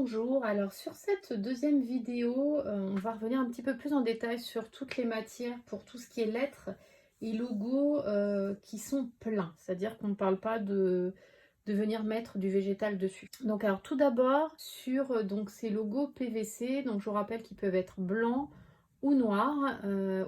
Bonjour, alors sur cette deuxième vidéo, on va revenir un petit peu plus en détail sur toutes les matières pour tout ce qui est lettres et logos qui sont pleins. C'est-à-dire qu'on ne parle pas de venir mettre du végétal dessus. Donc alors tout d'abord sur donc ces logos PVC, donc je vous rappelle qu'ils peuvent être blancs ou noirs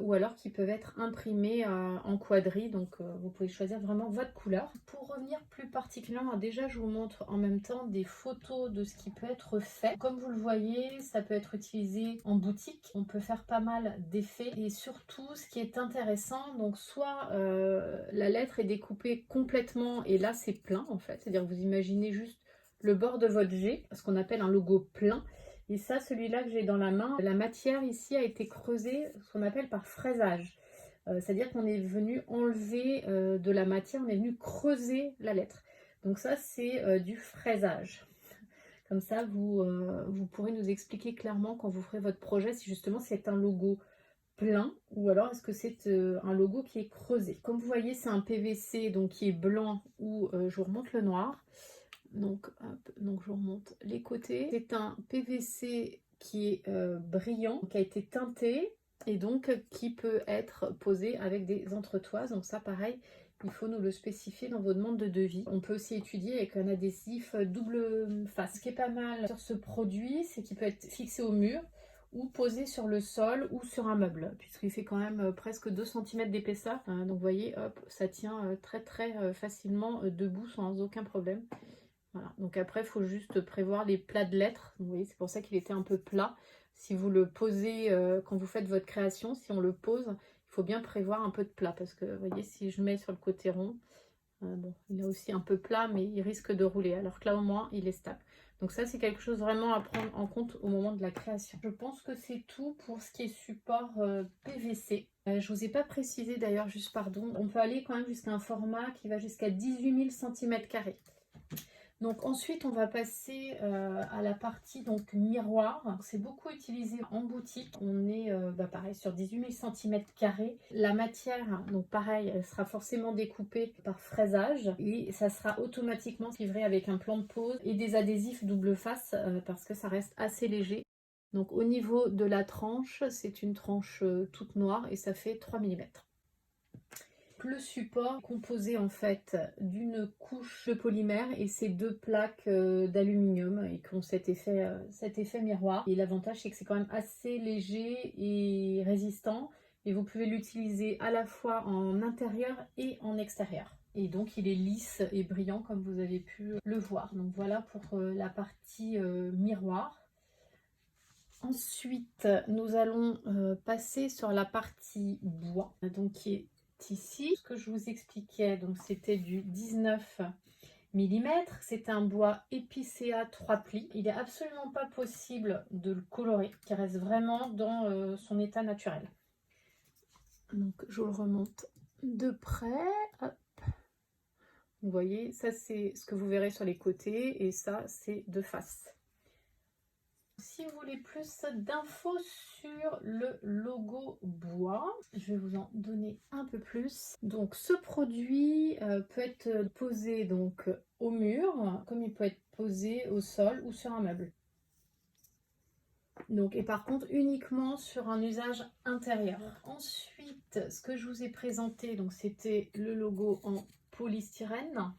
ou alors qui peuvent être imprimés en quadri, donc vous pouvez choisir vraiment votre couleur. Pour revenir plus particulièrement, déjà je vous montre en même temps des photos de ce qui peut être fait. Comme vous le voyez, ça peut être utilisé en boutique, on peut faire pas mal d'effets et surtout ce qui est intéressant, donc soit la lettre est découpée complètement et là c'est plein en fait, c'est-à-dire que vous imaginez juste le bord de votre G, ce qu'on appelle un logo plein. Et ça, celui-là que j'ai dans la main, la matière ici a été creusée, ce qu'on appelle par fraisage. C'est-à-dire qu'on est venu enlever de la matière, on est venu creuser la lettre. Donc ça, c'est du fraisage. Comme ça, vous pourrez nous expliquer clairement quand vous ferez votre projet si justement c'est un logo plein ou alors est-ce que c'est un logo qui est creusé. Comme vous voyez, c'est un PVC donc qui est blanc ou je vous remonte le noir. Donc, hop, donc je vous remonte les côtés. C'est un PVC qui est brillant, qui a été teinté et donc qui peut être posé avec des entretoises. Donc ça pareil, il faut nous le spécifier dans vos demandes de devis. On peut aussi étudier avec un adhésif double face. Ce qui est pas mal sur ce produit, c'est qu'il peut être fixé au mur ou posé sur le sol ou sur un meuble, puisqu'il fait quand même presque 2 cm d'épaisseur. Donc vous voyez, hop, ça tient très facilement debout sans aucun problème. Voilà. Donc après, il faut juste prévoir les plats de lettres. Vous voyez, c'est pour ça qu'il était un peu plat. Si vous le posez quand vous faites votre création, si on le pose, il faut bien prévoir un peu de plat. Parce que vous voyez, si je mets sur le côté rond, bon, il est aussi un peu plat, mais il risque de rouler. Alors que là, au moins, il est stable. Donc ça, c'est quelque chose vraiment à prendre en compte au moment de la création. Je pense que c'est tout pour ce qui est support PVC. Je ne vous ai pas précisé d'ailleurs, juste pardon. On peut aller quand même jusqu'à un format qui va jusqu'à 18 000 cm². Donc ensuite on va passer à la partie donc miroir. C'est beaucoup utilisé en boutique. On est pareil sur 18 000 cm². La matière, donc pareil, elle sera forcément découpée par fraisage et ça sera automatiquement livré avec un plan de pose et des adhésifs double face parce que ça reste assez léger. Donc au niveau de la tranche, c'est une tranche toute noire et ça fait 3 mm. Le support est composé en fait d'une couche de polymère et ces deux plaques d'aluminium et qui ont cet effet miroir. Et l'avantage c'est que c'est quand même assez léger et résistant et vous pouvez l'utiliser à la fois en intérieur et en extérieur. Et donc il est lisse et brillant comme vous avez pu le voir. Donc voilà pour la partie miroir. Ensuite, nous allons passer sur la partie bois, donc qui est ici. Ce que je vous expliquais, donc c'était du 19 mm. C'est un bois épicéa 3 plis. Il n'est absolument pas possible de le colorer, qui reste vraiment dans son état naturel. Donc je vous le remonte de près. Hop. Vous voyez, ça c'est ce que vous verrez sur les côtés et ça c'est de face. Si vous voulez plus d'infos sur le logo bois, je vais vous en donner un peu plus. Donc ce produit peut être posé donc au mur, comme il peut être posé au sol ou sur un meuble. Donc, et par contre uniquement sur un usage intérieur. Ensuite, ce que je vous ai présenté, donc c'était le logo en polystyrène.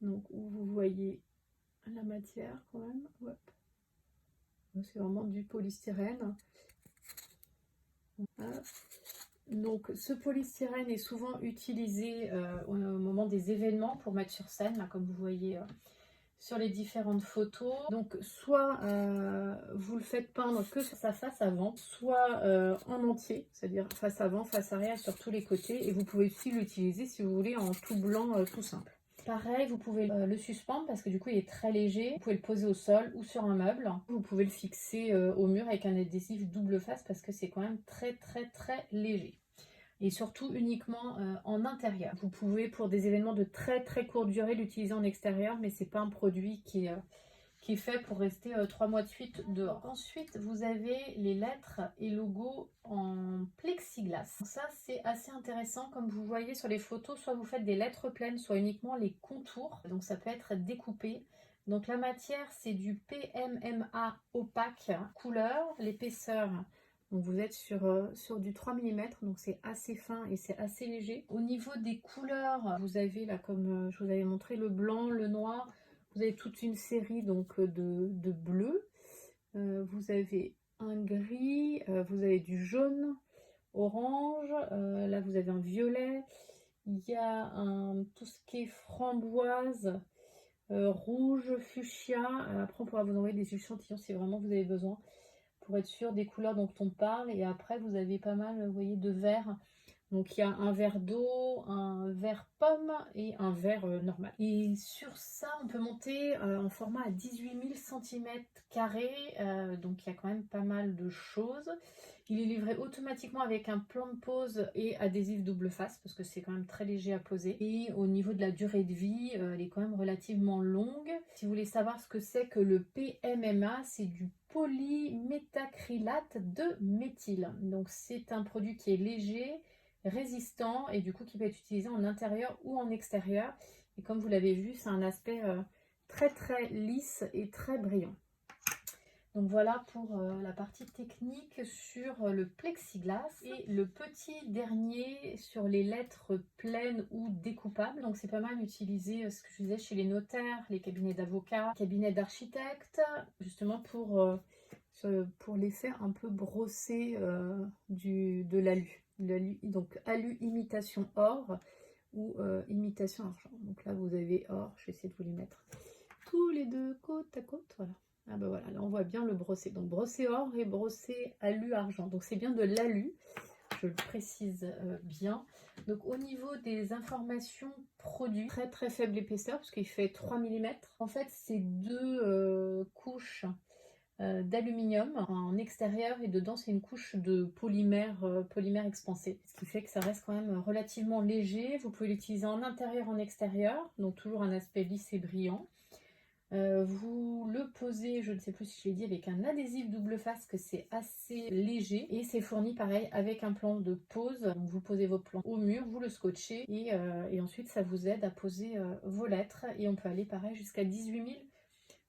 Donc où vous voyez la matière quand même. Hop. C'est vraiment du polystyrène. Donc ce polystyrène est souvent utilisé au moment des événements pour mettre sur scène, là, comme vous voyez sur les différentes photos. Donc soit vous le faites peindre que sur sa face avant, soit en entier, c'est-à-dire face avant, face arrière, sur tous les côtés. Et vous pouvez aussi l'utiliser si vous voulez en tout blanc tout simple. Pareil, vous pouvez le suspendre parce que du coup il est très léger. Vous pouvez le poser au sol ou sur un meuble. Vous pouvez le fixer au mur avec un adhésif double face parce que c'est quand même très léger. Et surtout uniquement en intérieur. Vous pouvez pour des événements de très courte durée l'utiliser en extérieur, mais c'est pas un produit qui est fait pour rester 3 mois de suite dehors. Ensuite, vous avez les lettres et logos en plexiglas. Ça, c'est assez intéressant. Comme vous voyez sur les photos, soit vous faites des lettres pleines, soit uniquement les contours. Donc ça peut être découpé. Donc la matière, c'est du PMMA opaque couleur, l'épaisseur. Donc vous êtes sur du 3 mm, donc c'est assez fin et c'est assez léger. Au niveau des couleurs, vous avez là, comme je vous avais montré, le blanc, le noir. Vous avez toute une série donc de bleus. Vous avez un gris, vous avez du jaune, orange. Là vous avez un violet. Il y a tout ce qui est framboise, rouge, fuchsia. Après on pourra vous envoyer des échantillons si vraiment vous avez besoin, pour être sûr des couleurs dont on parle. Et après vous avez pas mal, vous voyez, de verts. Donc il y a un vert d'eau, un vert pomme et un vert normal. Et sur ça, on peut monter en format à 18 000 cm². Donc il y a quand même pas mal de choses. Il est livré automatiquement avec un plan de pose et adhésif double face, parce que c'est quand même très léger à poser. Et au niveau de la durée de vie, elle est quand même relativement longue. Si vous voulez savoir ce que c'est que le PMMA, c'est du polyméthacrylate de méthyle. Donc c'est un produit qui est léger, résistant et du coup qui peut être utilisé en intérieur ou en extérieur. Et comme vous l'avez vu, c'est un aspect très lisse et très brillant. Donc voilà pour la partie technique sur le plexiglas. Et le petit dernier sur les lettres pleines ou découpables. Donc c'est pas mal utilisé, ce que je disais, chez les notaires, les cabinets d'avocats, cabinets d'architectes, justement pour les faire un peu brosser de l'alu. Donc alu imitation or ou imitation argent. Donc là vous avez or, je vais essayer de vous les mettre tous les deux côte à côte, voilà. Ah ben voilà, là on voit bien le brosser. Donc brosser or et brosser alu argent. Donc c'est bien de l'alu, je le précise bien. Donc au niveau des informations produits, très faible épaisseur parce qu'il fait 3 mm. En fait c'est deux couches d'aluminium en extérieur et dedans c'est une couche de polymère expansé, ce qui fait que ça reste quand même relativement léger. Vous pouvez l'utiliser en intérieur, en extérieur, donc toujours un aspect lisse et brillant. Vous le posez, je ne sais plus si je l'ai dit, avec un adhésif double face, que c'est assez léger, et c'est fourni pareil avec un plan de pose. Donc vous posez vos plans au mur, vous le scotchez et ensuite ça vous aide à poser vos lettres, et on peut aller pareil jusqu'à 18 000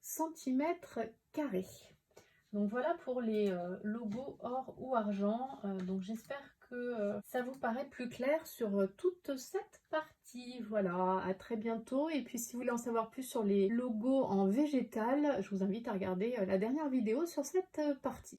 cm². Donc voilà pour les logos or ou argent. Donc j'espère que ça vous paraît plus clair sur toute cette partie. Voilà, à très bientôt. Et puis si vous voulez en savoir plus sur les logos en végétal, je vous invite à regarder la dernière vidéo sur cette partie.